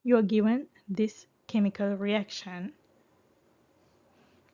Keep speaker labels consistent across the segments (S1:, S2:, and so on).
S1: you are given this chemical reaction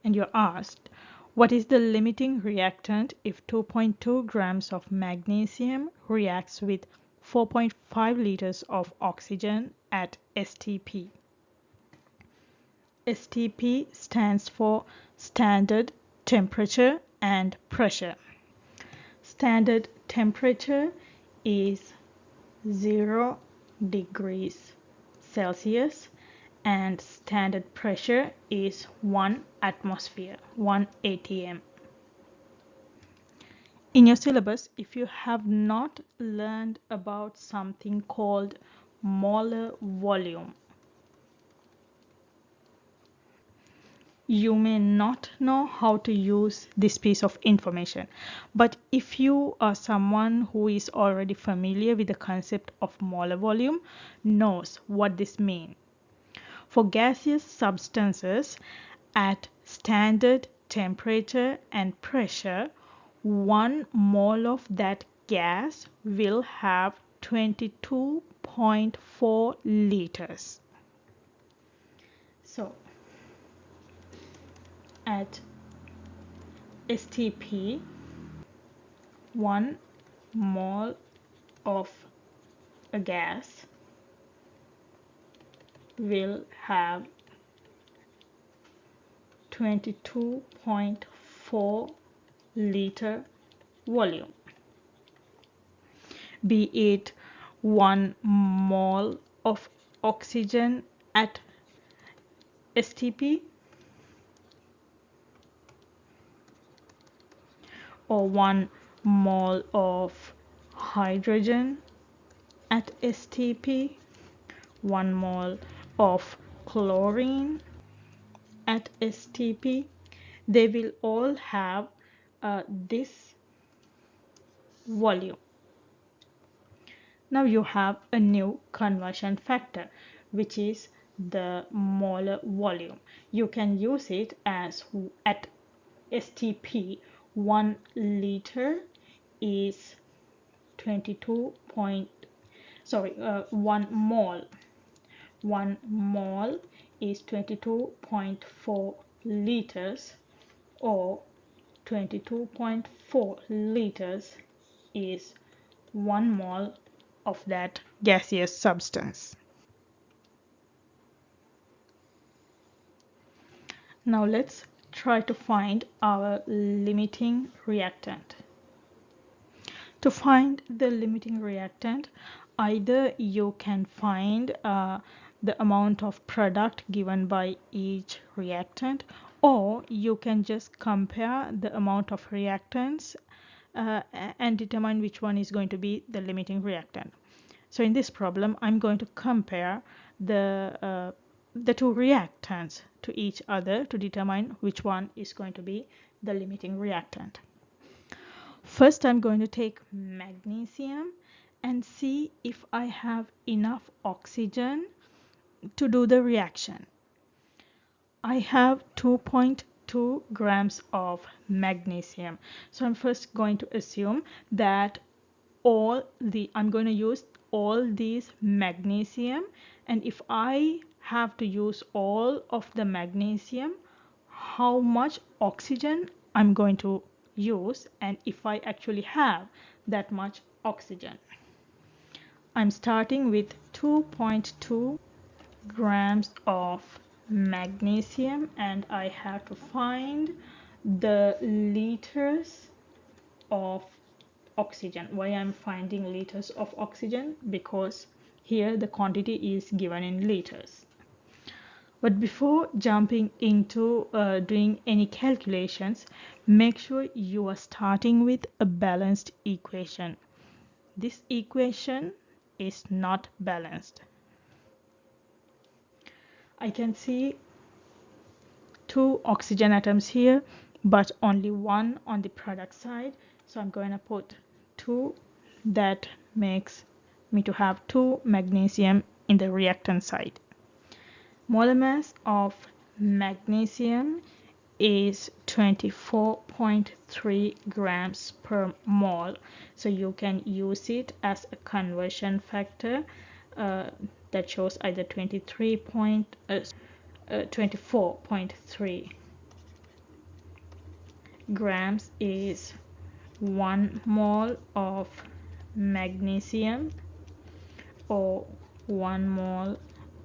S1: and you're asked, what is the limiting reactant if 2.2 grams of magnesium reacts with 4.5 liters of oxygen at STP? STP stands for standard temperature and pressure. Standard temperature is 0 degrees Celsius and standard pressure is 1 atmosphere, 1 atm. In your syllabus, if you have not learned about something called molar volume, you may not know how to use this piece of information. But if you are someone who is already familiar with the concept of molar volume, knows what this means. For gaseous substances at standard temperature and pressure, 1 mole of that gas will have 22.4 liters. So at STP, 1 mole of a gas will have 22.4 liter volume, be it 1 mole of oxygen at STP or 1 mole of hydrogen at STP, 1 mole of chlorine at STP. They will all have this volume. Now you have a new conversion factor, which is the molar volume. You can use it as at STP 1 liter is 1 mole. 1 mole is 22.4 liters, or 22.4 liters is 1 mole of that gaseous substance. Now let's try to find our limiting reactant. To find the limiting reactant, either you can find the amount of product given by each reactant, or you can just compare the amount of reactants and determine which one is going to be the limiting reactant. So in this problem, I'm going to compare the two reactants to each other to determine which one is going to be the limiting reactant. First, I'm going to take magnesium and see if I have enough oxygen to do the reaction. I have 2.2 grams of magnesium. So I'm first going to assume that I'm going to use all these magnesium, and if I have to use all of the magnesium, how much oxygen I'm going to use, and if I actually have that much oxygen. I'm starting with 2.2 grams of magnesium, and I have to find the liters of oxygen. Why I'm finding liters of oxygen? Because here the quantity is given in liters. But before jumping into doing any calculations, make sure you are starting with a balanced equation. This equation is not balanced. I can see 2 oxygen atoms here, but only 1 on the product side. So I'm going to put 2. That makes me to have 2 magnesium in the reactant side. Molar mass of magnesium is 24.3 grams per mole. So you can use it as a conversion factor that shows either 24.3 grams is 1 mole of magnesium, or 1 mole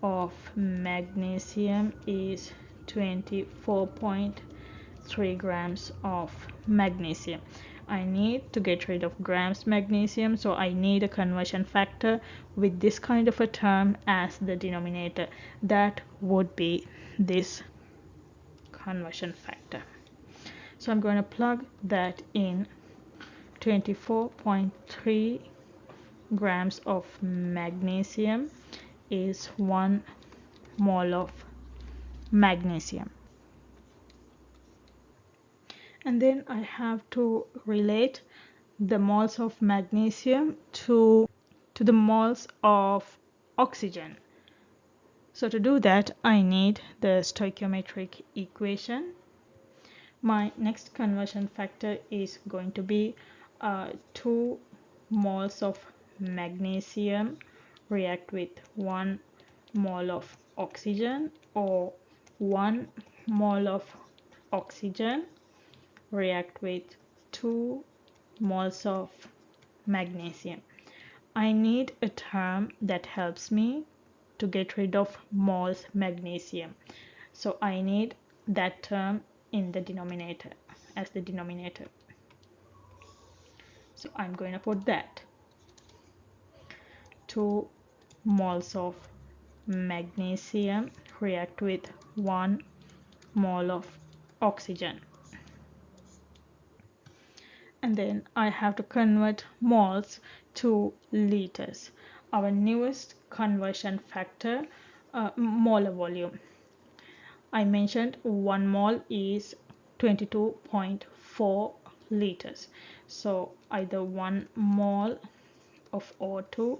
S1: of magnesium is 24.3 grams of magnesium. I need to get rid of grams magnesium, so I need a conversion factor with this kind of a term as the denominator. That would be this conversion factor. So I'm going to plug that in. 24.3 grams of magnesium is 1 mole of magnesium. And then I have to relate the moles of magnesium to the moles of oxygen. So to do that, I need the stoichiometric equation. My next conversion factor is going to be 2 moles of magnesium react with 1 mole of oxygen, or 1 mole of oxygen react with 2 moles of magnesium. I need a term that helps me to get rid of moles magnesium. So I need that term in the denominator, as the denominator. So I'm going to put that. 2 moles of magnesium react with 1 mole of oxygen. And then I have to convert moles to liters. Our newest conversion factor, molar volume. I mentioned 1 mole is 22.4 liters. So either 1 mole of O2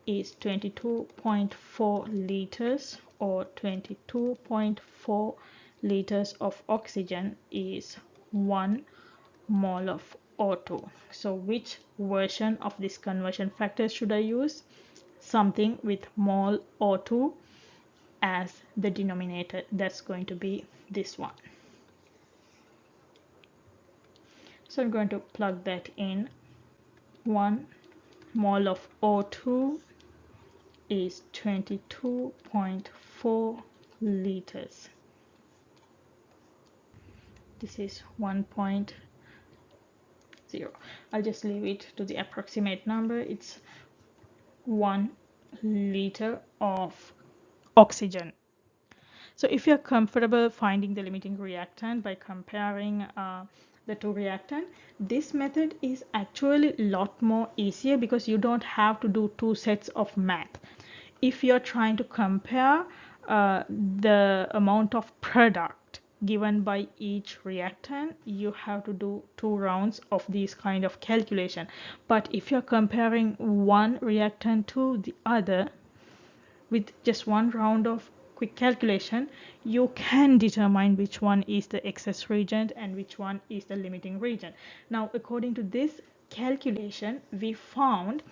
S1: is 22.4 liters, or 22.4 liters of oxygen is 1 mole of O2. So which version of this conversion factor should I use? Something with mole O2 as the denominator. That's going to be this one. So I'm going to plug that in. 1 mole of O2 is 22.4 liters. This is 1.0. I'll just leave it to the approximate number. It's 1 liter of oxygen. So if you're comfortable finding the limiting reactant by comparing the two reactant, this method is actually a lot more easier because you don't have to do 2 sets of math. If you're trying to compare the amount of product given by each reactant, you have to do 2 rounds of these kind of calculation. But if you're comparing one reactant to the other, with just 1 round of quick calculation, you can determine which one is the excess reagent and which one is the limiting reagent. Now, according to this calculation, we found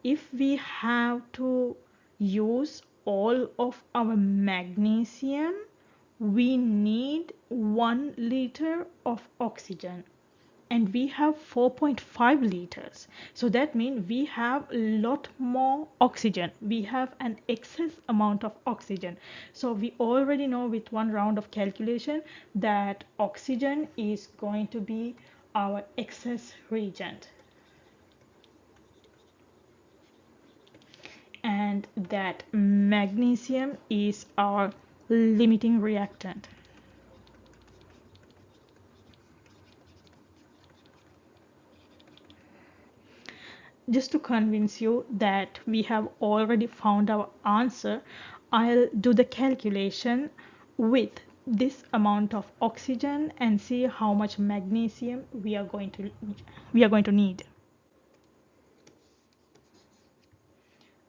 S1: if we have to use all of our magnesium, we need 1 liter of oxygen, and we have 4.5 liters. So that means we have a lot more oxygen. We have an excess amount of oxygen. So we already know with 1 round of calculation that oxygen is going to be our excess reagent, and that magnesium is our limiting reactant. Just to convince you that we have already found our answer, I'll do the calculation with this amount of oxygen and see how much magnesium we are going to need.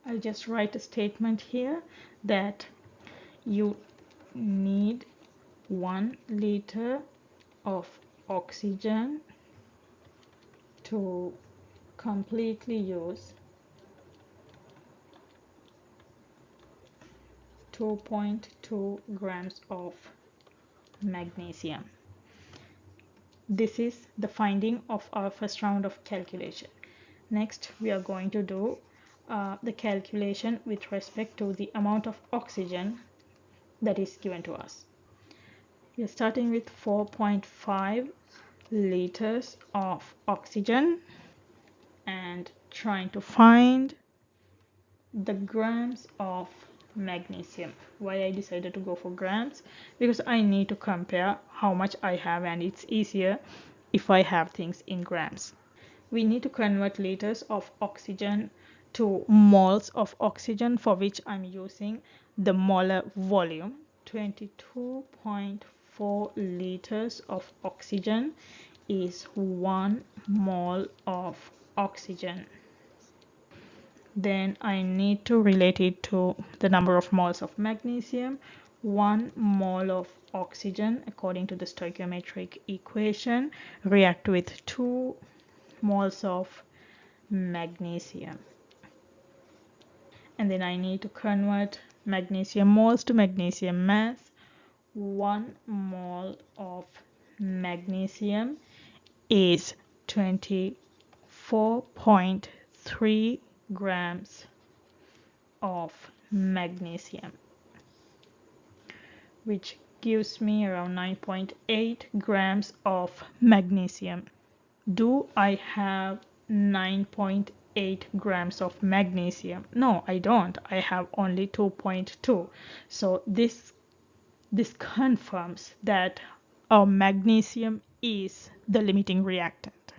S1: I'll just write a statement here that you need 1 liter of oxygen to completely use 2.2 grams of magnesium. This is the finding of our first round of calculation. Next, we are going to do the calculation with respect to the amount of oxygen that is given to us. We are starting with 4.5 liters of oxygen and trying to find the grams of magnesium. Why I decided to go for grams? Because I need to compare how much I have, and it's easier if I have things in grams. We need to convert liters of oxygen to moles of oxygen, for which I'm using the molar volume. 22.4 liters of oxygen is 1 mole of oxygen. Then I need to relate it to the number of moles of magnesium. 1 mole of oxygen, according to the stoichiometric equation, react with 2 moles of magnesium. And then I need to convert magnesium moles to magnesium mass. 1 mole of magnesium is 24.3 grams of magnesium, which gives me around 9.8 grams of magnesium. Do I have 9.8 grams of magnesium? No, I don't. I have only 2.2. So this confirms that our magnesium is the limiting reactant.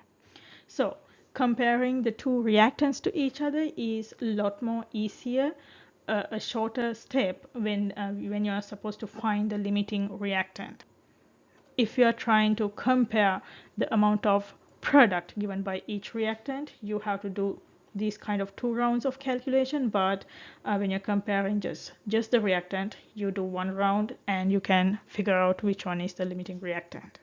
S1: So comparing the two reactants to each other is a lot more easier, a shorter step when you are supposed to find the limiting reactant. If you are trying to compare the amount of product given by each reactant, you have to do these kind of 2 rounds of calculation. But when you're comparing just the reactant, you do 1 round and you can figure out which one is the limiting reactant.